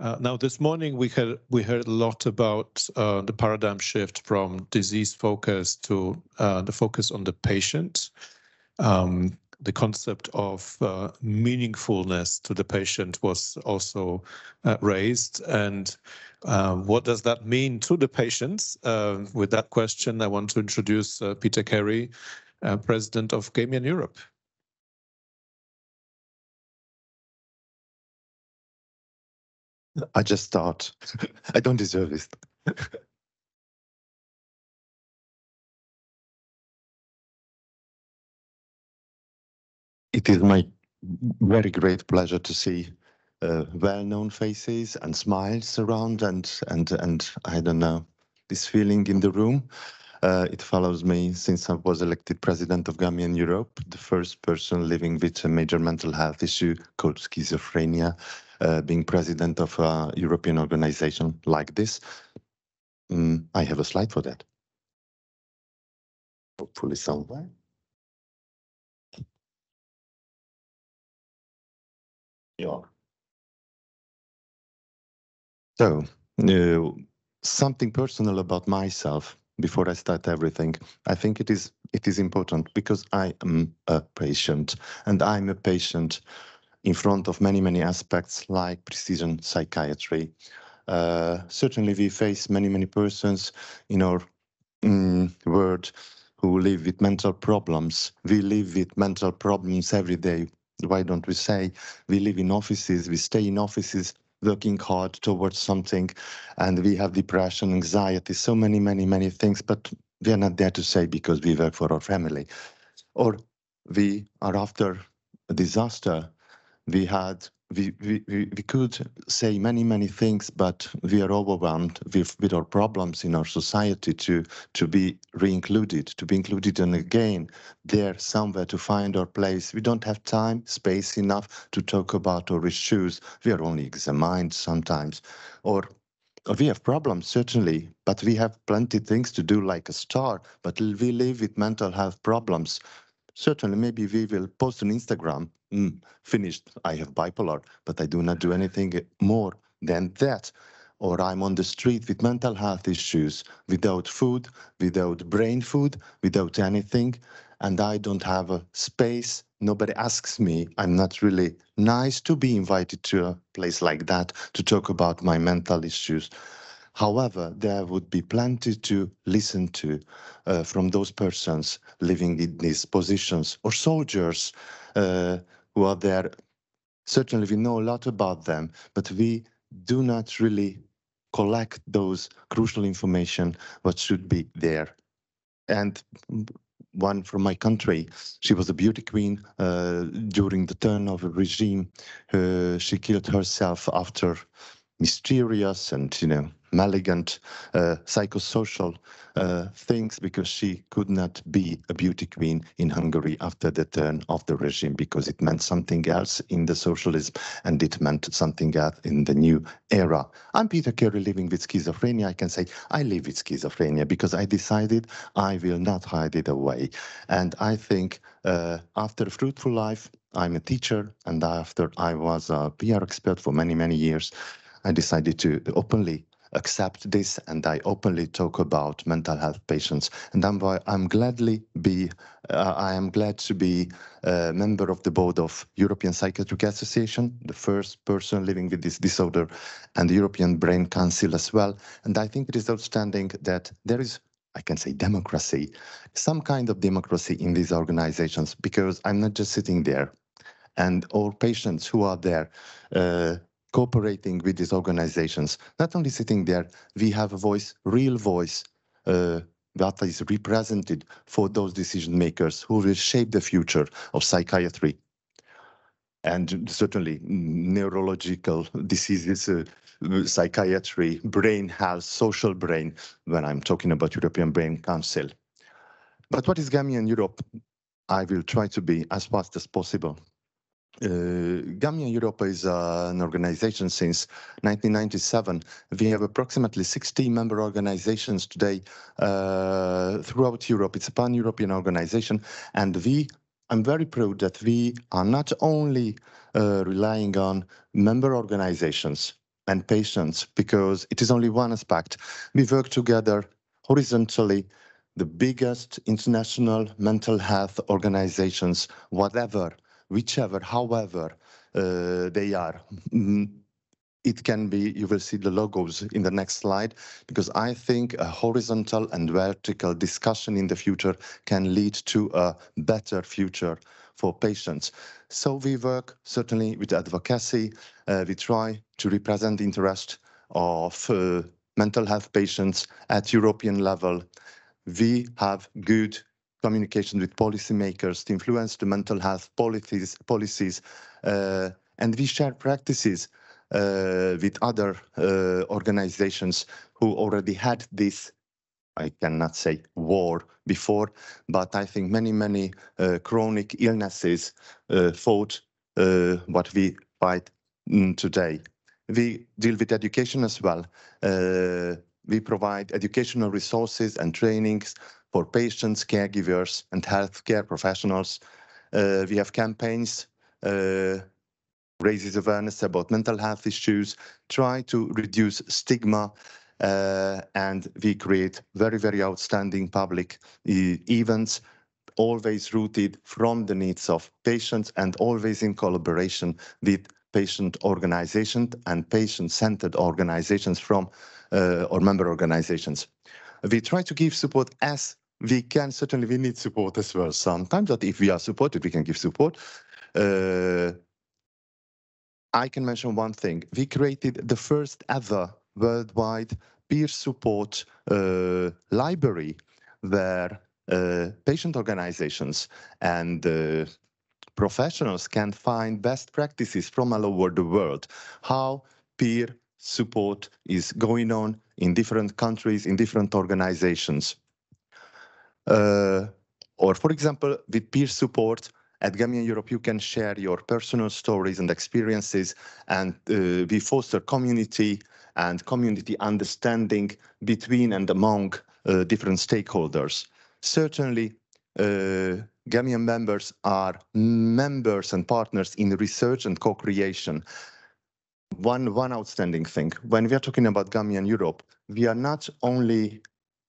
Now, this morning we heard a lot about the paradigm shift from disease focus to the focus on the patient. The concept of meaningfulness to the patient was also raised. And what does that mean to the patients? With that question, I want to introduce Peter Keri, President of GAMIAN Europe. I just start. I don't deserve this. It is my very great pleasure to see well-known faces and smiles around, and I don't know, this feeling in the room. It follows me since I was elected president of GAMIAN Europe, the first person living with a major mental health issue called schizophrenia, being president of a European organization like this. I have a slide for that. Hopefully somewhere. Yeah. So, something personal about myself before I start everything. I think it is important because I am a patient, and I'm a patient in front of many aspects like precision psychiatry. Certainly we face many persons in our world who live with mental problems. We live with mental problems every day. Why don't we say we live in offices, we stay in offices working hard towards something, and we have depression, anxiety, so many things, but we are not there to say because we work for our family. Or we are after a disaster. We could say many things, but we are overwhelmed with our problems in our society to be re-included, to be included and again there somewhere to find our place. We don't have time, space enough to talk about our issues. We are only examined sometimes. Or we have problems, certainly, but we have plenty things to do like a star, but we live with mental health problems. Certainly, maybe we will post on Instagram, finished, I have bipolar, but I do not do anything more than that. Or I'm on the street with mental health issues, without food, without brain food, without anything, and I don't have a space. Nobody asks me. I'm not really nice to be invited to a place like that to talk about my mental issues. However, there would be plenty to listen to from those persons living in these positions, or soldiers who are there. Certainly, we know a lot about them, but we do not really collect those crucial information what should be there. And one from my country, she was a beauty queen during the turn of a regime. She killed herself after mysterious and, malignant psychosocial things because she could not be a beauty queen in Hungary after the turn of the regime because it meant something else in the socialism and it meant something else in the new era. I'm Peter Keri living with schizophrenia. I can say I live with schizophrenia because I decided I will not hide it away. And I think after a fruitful life, I'm a teacher, and after I was a PR expert for many years, I decided to openly accept this, and I openly talk about mental health patients. And I am glad to be a member of the board of European Psychiatric Association, the first person living with this disorder, and the European Brain Council as well. And I think it is outstanding that there is, I can say, democracy, some kind of democracy in these organizations, because I'm not just sitting there, and all patients who are there cooperating with these organizations, not only sitting there, we have a voice, real voice, that is represented for those decision makers who will shape the future of psychiatry. And certainly neurological diseases, psychiatry, brain health, social brain, when I'm talking about European Brain Council. But what is GAMIAN Europe? I will try to be as fast as possible. GAMIAN Europe is an organization since 1997. We have approximately 60 member organizations today throughout Europe. It's a pan-European organization, and I'm very proud that we are not only relying on member organizations and patients, because it is only one aspect. We work together horizontally, the biggest international mental health organizations, whatever, whichever, however they are. It can be, you will see the logos in the next slide, because I think a horizontal and vertical discussion in the future can lead to a better future for patients. So we work certainly with advocacy. We try to represent the interest of mental health patients at European level. We have good communication with policymakers to influence the mental health policies, and we share practices with other organizations who already had this, I cannot say war before, but I think many chronic illnesses fought what we fight today. We deal with education as well. We provide educational resources and trainings for patients, caregivers, and healthcare professionals. We have campaigns, raises awareness about mental health issues, try to reduce stigma, and we create very outstanding public events, always rooted from the needs of patients and always in collaboration with patient organizations and patient-centered organizations from or member organizations. We try to give support as we can. Certainly we need support as well sometimes, but if we are supported, we can give support. I can mention one thing. We created the first ever worldwide peer support library where patient organizations and professionals can find best practices from all over the world, how peer support is going on in different countries, in different organizations. Or for example, with peer support, at GAMIAN Europe, you can share your personal stories and experiences, and we foster community and community understanding between and among different stakeholders. Certainly, GAMIAN members are members and partners in research and co-creation. One outstanding thing, when we are talking about GAMIAN Europe, we are not only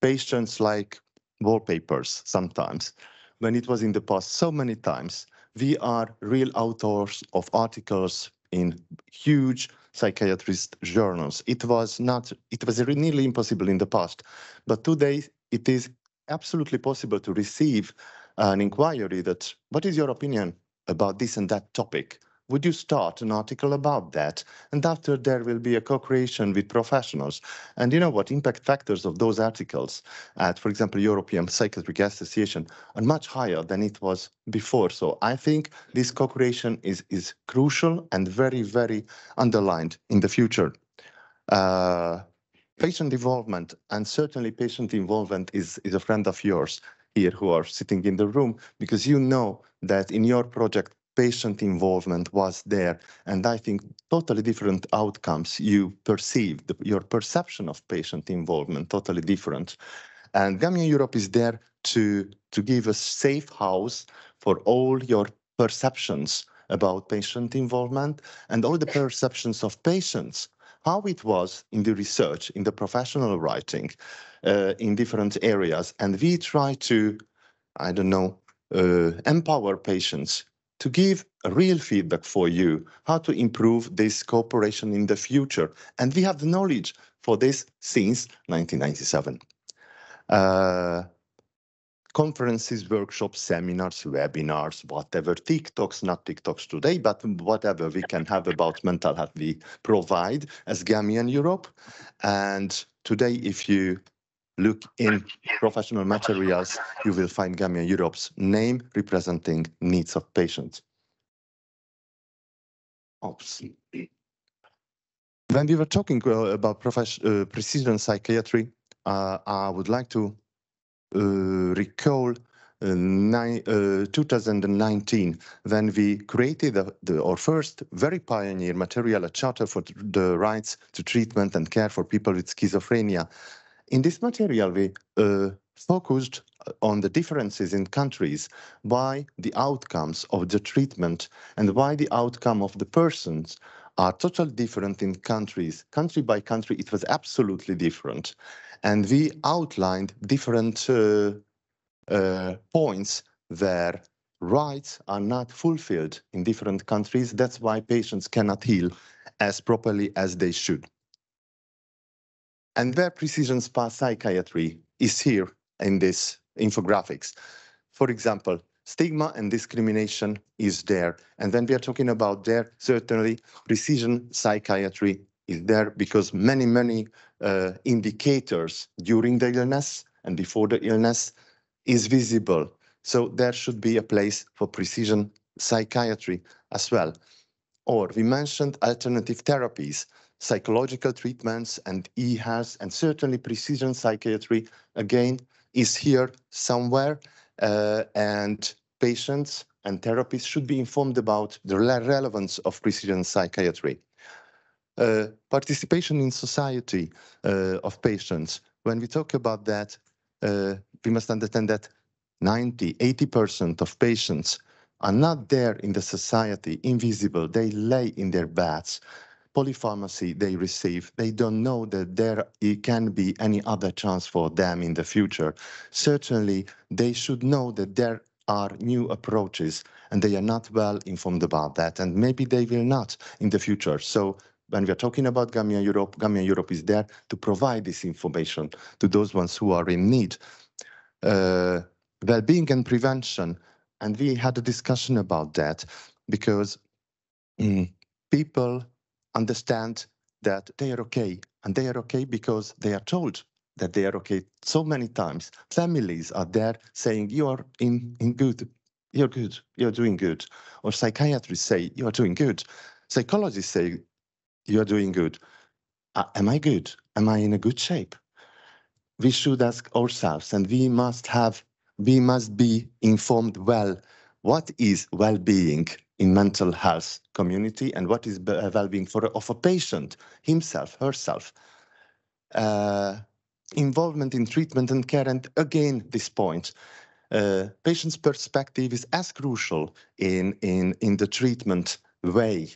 patients like wallpapers sometimes. When it was in the past, so many times, we are real authors of articles in huge psychiatrist journals. It was nearly impossible in the past, but today it is absolutely possible to receive an inquiry that, what is your opinion about this and that topic? Would you start an article about that? And after there will be a co-creation with professionals. And you know what? Impact factors of those articles at, for example, European Psychiatric Association are much higher than it was before. So I think this co-creation is crucial and very underlined in the future. Patient involvement, and certainly patient involvement is a friend of yours here who are sitting in the room, because you know that in your project, patient involvement was there, and I think totally different outcomes you perceived, your perception of patient involvement totally different. And GAMIAN Europe is there to give a safe house for all your perceptions about patient involvement and all the perceptions of patients, how it was in the research, in the professional writing, in different areas. And we try to, I don't know, empower patients to give a real feedback for you, how to improve this cooperation in the future. And we have the knowledge for this since 1997. Conferences, workshops, seminars, webinars, whatever, TikToks, not TikToks today, but whatever we can have about mental health, we provide as GAMIAN Europe. And today, if you look in professional materials, you will find GAMIAN Europe's name representing needs of patients. Oops. When we were talking about precision psychiatry, I would like to recall 2019, when we created our first very pioneer material, a charter for the rights to treatment and care for people with schizophrenia. In this material, we focused on the differences in countries, why the outcomes of the treatment and why the outcome of the persons are totally different in countries. Country by country, it was absolutely different. And we outlined different points where rights are not fulfilled in different countries. That's why patients cannot heal as properly as they should. And where precision psychiatry is here in this infographics. For example, stigma and discrimination is there. And when we are talking about there, certainly precision psychiatry is there because many indicators during the illness and before the illness is visible. So there should be a place for precision psychiatry as well. Or we mentioned alternative therapies, psychological treatments and e-health, and certainly precision psychiatry, again, is here somewhere. And patients and therapists should be informed about the relevance of precision psychiatry. Participation in society of patients. When we talk about that, we must understand that 80% of patients are not there in the society, invisible. They lay in their beds. Polypharmacy they receive. They don't know that there can be any other chance for them in the future. Certainly, they should know that there are new approaches and they are not well informed about that. And maybe they will not in the future. So when we are talking about GAMIAN Europe is there to provide this information to those ones who are in need. Well-being and prevention, and we had a discussion about that because people understand that they are okay, and they are okay because they are told that they are okay so many times. Families are there saying, you are in good, you're good, you're doing good. Or psychiatrists say, you are doing good. Psychologists say, you are doing good. Am I good? Am I in a good shape? We should ask ourselves, and we must be informed well, what is well-being in mental health community and what is well-being of a patient, himself, herself. Involvement in treatment and care, and again, this point, patient's perspective is as crucial in the treatment way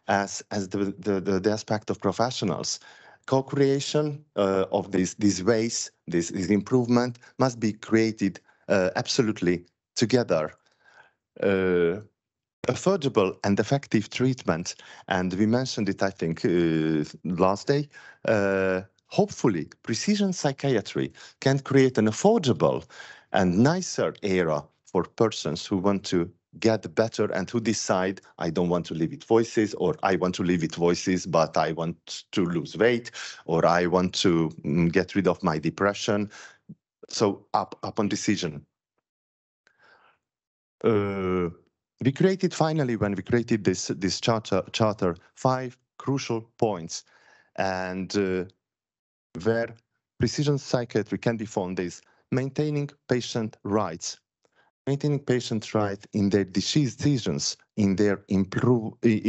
as the aspect of professionals. Co-creation of these ways, this improvement must be created absolutely together. Affordable and effective treatment, and we mentioned it, I think, last day. Hopefully, precision psychiatry can create an affordable and nicer era for persons who want to get better and who decide, I don't want to live with voices, or I want to live with voices, but I want to lose weight, or I want to get rid of my depression. So upon decision. We created finally, when we created this charter, 5 crucial points, and where precision psychiatry can be found is maintaining patient rights. Maintaining patient rights in their decisions, in their inclusion,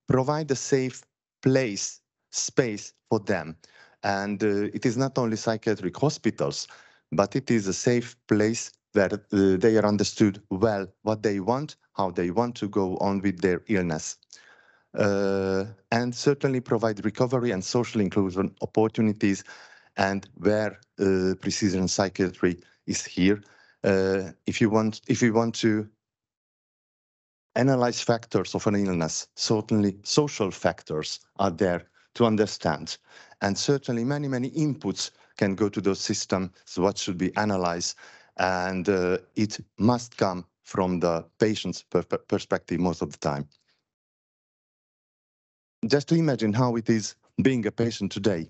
provide a safe space for them. And it is not only psychiatric hospitals, but it is a safe place where they are understood well what they want, how they want to go on with their illness. And certainly provide recovery and social inclusion opportunities, and where precision psychiatry is here. If you want to analyze factors of an illness, certainly social factors are there to understand. And certainly many inputs can go to those systems, so what should be analyzed, and it must come from the patient's perspective most of the time. Just to imagine how it is being a patient today.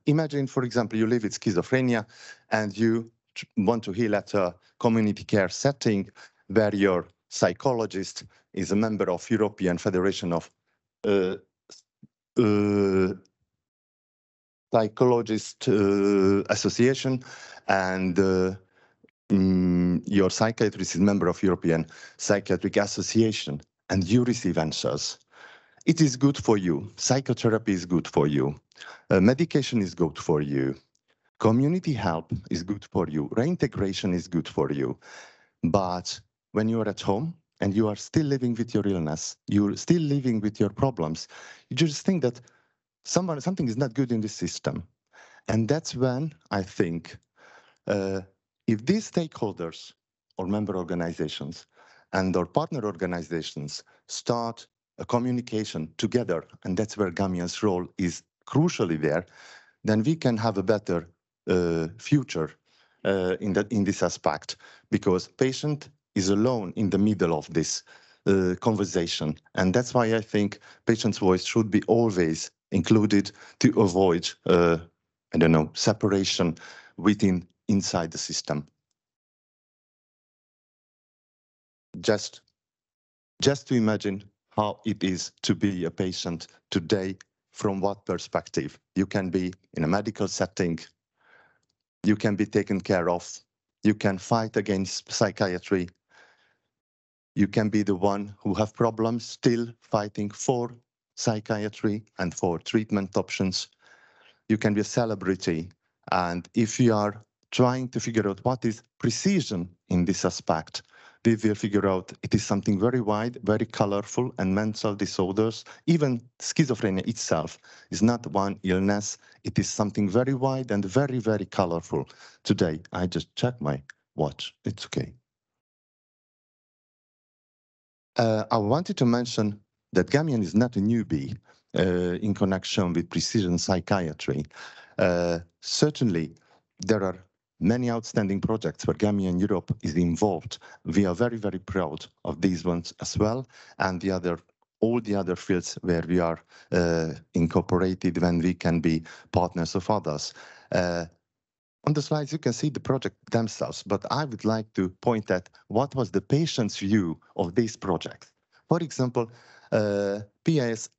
Imagine, for example, you live with schizophrenia and you want to heal at a community care setting where your psychologist is a member of European Federation of Psychologist Association, and your psychiatrist is a member of European Psychiatric Association, and you receive answers. It is good for you. Psychotherapy is good for you. Medication is good for you. Community help is good for you. Reintegration is good for you. But when you are at home and you are still living with your illness, you're still living with your problems, you just think that something is not good in the system. And that's when I think if these stakeholders or member organizations and our partner organizations start a communication together, and that's where GAMIAN's role is crucially there, then we can have a better future in this aspect, because patient is alone in the middle of this conversation. And that's why I think patient's voice should be always included to avoid, I don't know, separation inside the system. Just to imagine how it is to be a patient today, from what perspective. You can be in a medical setting, you can be taken care of, you can fight against psychiatry, you can be the one who have problems still fighting for psychiatry and for treatment options. You can be a celebrity. And if you are trying to figure out what is precision in this aspect, we will figure out it is something very wide, very colorful, and mental disorders, even schizophrenia itself, is not one illness. It is something very wide and very, very colorful. Today, I just checked my watch. It's okay. I wanted to mention that GAMIAN is not a newbie in connection with precision psychiatry. Certainly, there are many outstanding projects where GAMIAN Europe is involved. We are very, very proud of these ones as well, and all the other fields where we are incorporated when we can be partners of others. On the slides, you can see the project themselves, but I would like to point at what was the patient's view of this project. For example, PSYPGX.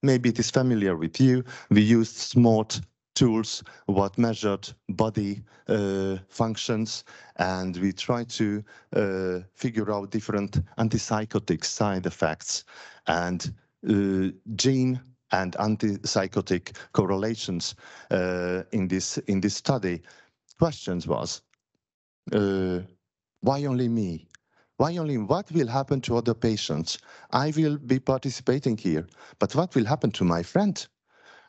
Maybe it is familiar with you. We used smart tools what measured body functions, and we tried to figure out different antipsychotic side effects and gene and antipsychotic correlations in this study. Questions was, why only me? Why only? What will happen to other patients? I will be participating here, but what will happen to my friend?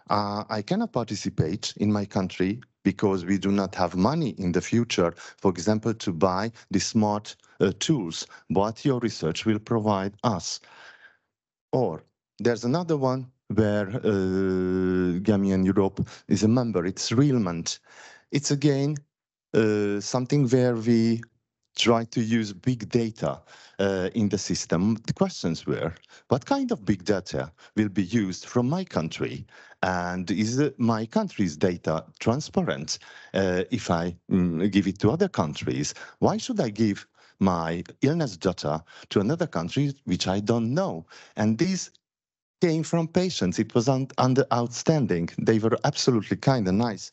I cannot participate in my country because we do not have money in the future, for example, to buy the smart tools what your research will provide us. Or there's another one where GAMIAN Europe is a member. It's Realment. It's again something where we try to use big data in the system. The questions were, what kind of big data will be used from my country? And is my country's data transparent if I give it to other countries? Why should I give my illness data to another country which I don't know? And these came from patients. It was outstanding. They were absolutely kind and nice.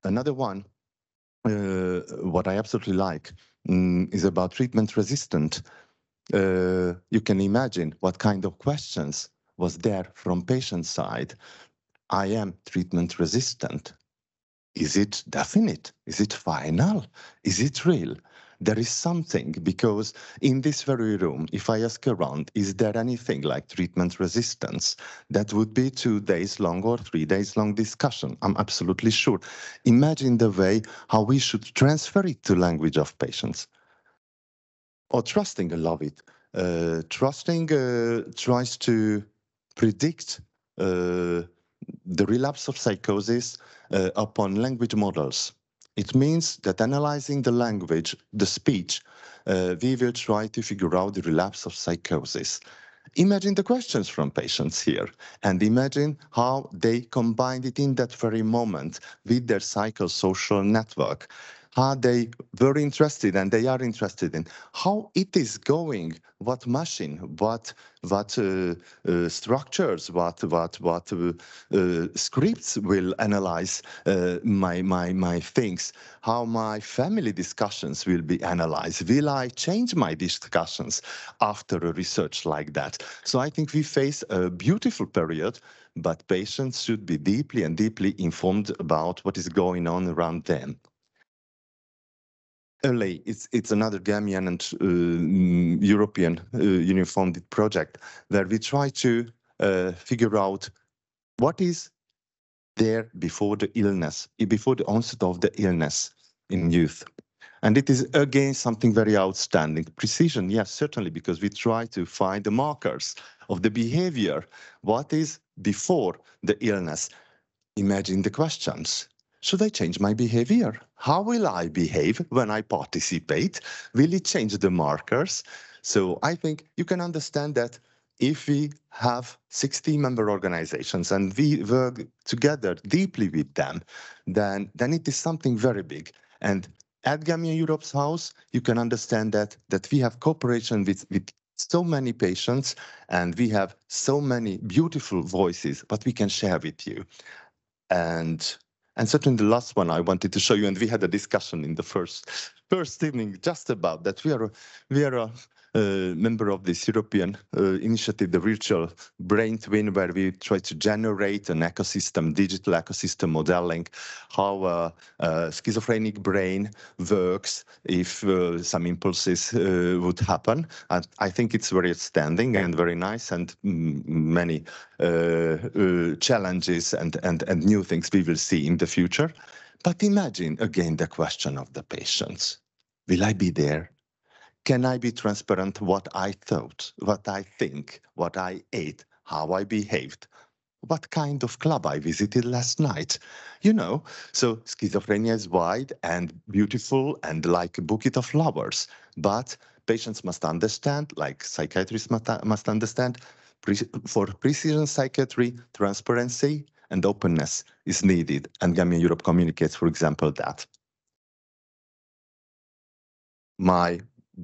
Another one, what I absolutely like, is about treatment resistant. You can imagine what kind of questions was there from patient side. I am treatment resistant. Is it definite? Is it final? Is it real? There is something, because in this very room, if I ask around, is there anything like treatment resistance? That would be 2 days long or 3 days long discussion. I'm absolutely sure. Imagine the way how we should transfer it to language of patients. Or trusting, I love it. Trusting tries to predict the relapse of psychosis upon language models. It means that analyzing the language, the speech, we will try to figure out the relapse of psychosis. Imagine the questions from patients here, and imagine how they combined it in that very moment with their psychosocial network, how they were interested and they are interested in how it is going, what machine, what structures, what scripts will analyze my things, how my family discussions will be analyzed. Will I change my discussions after a research like that? So I think we face a beautiful period, but patients should be deeply and deeply informed about what is going on around them. LA, it's another GAMIAN and European Union-funded project where we try to figure out what is there before the illness, before the onset of the illness in youth. And it is, again, something very outstanding. Precision, yes, certainly, because we try to find the markers of the behavior. What is before the illness? Imagine the questions. Should I change my behavior? How will I behave when I participate? Will it change the markers? So I think you can understand that if we have 60-member organizations and we work together deeply with them, then it is something very big. And at GAMIAN Europe's house, you can understand that we have cooperation with so many patients, and we have so many beautiful voices that we can share with you. And certainly the last one I wanted to show you, and we had a discussion in the first evening just about that. We are a member of this European initiative, the Virtual Brain Twin, where we try to generate an ecosystem, digital ecosystem modeling, how a schizophrenic brain works if some impulses would happen. And I think it's very outstanding and very nice, and many challenges and new things we will see in the future. But imagine again the question of the patients. Will I be there? Can I be transparent what I thought, what I think, what I ate, how I behaved, what kind of club I visited last night? You know, so schizophrenia is wide and beautiful and like a bouquet of flowers. But patients must understand, like psychiatrists must understand, for precision psychiatry, transparency and openness is needed. And GAMIAN Europe communicates, for example, that.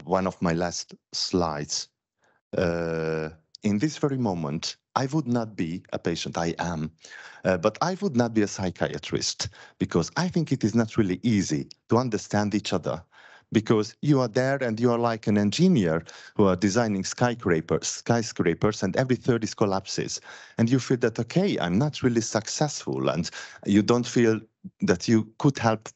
One of my last slides. In this very moment, I would not be a patient, I am, but I would not be a psychiatrist, because I think it is not really easy to understand each other, because you are there and you are like an engineer who are designing skyscrapers, and every third is collapses. And you feel that, okay, I'm not really successful, and you don't feel that you could help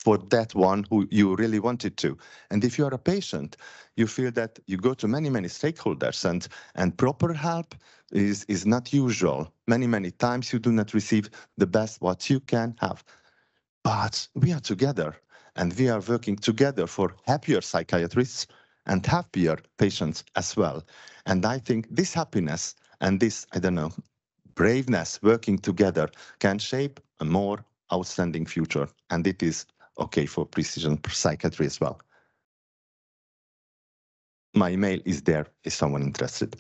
for that one who you really wanted to. And if you are a patient, you feel that you go to many stakeholders, and proper help is not usual. Many times you do not receive the best what you can have. But we are together, and we are working together for happier psychiatrists and happier patients as well. And I think this happiness and this, I don't know, braveness working together can shape a more outstanding future. And it is okay for precision psychiatry as well. My email is there if someone interested.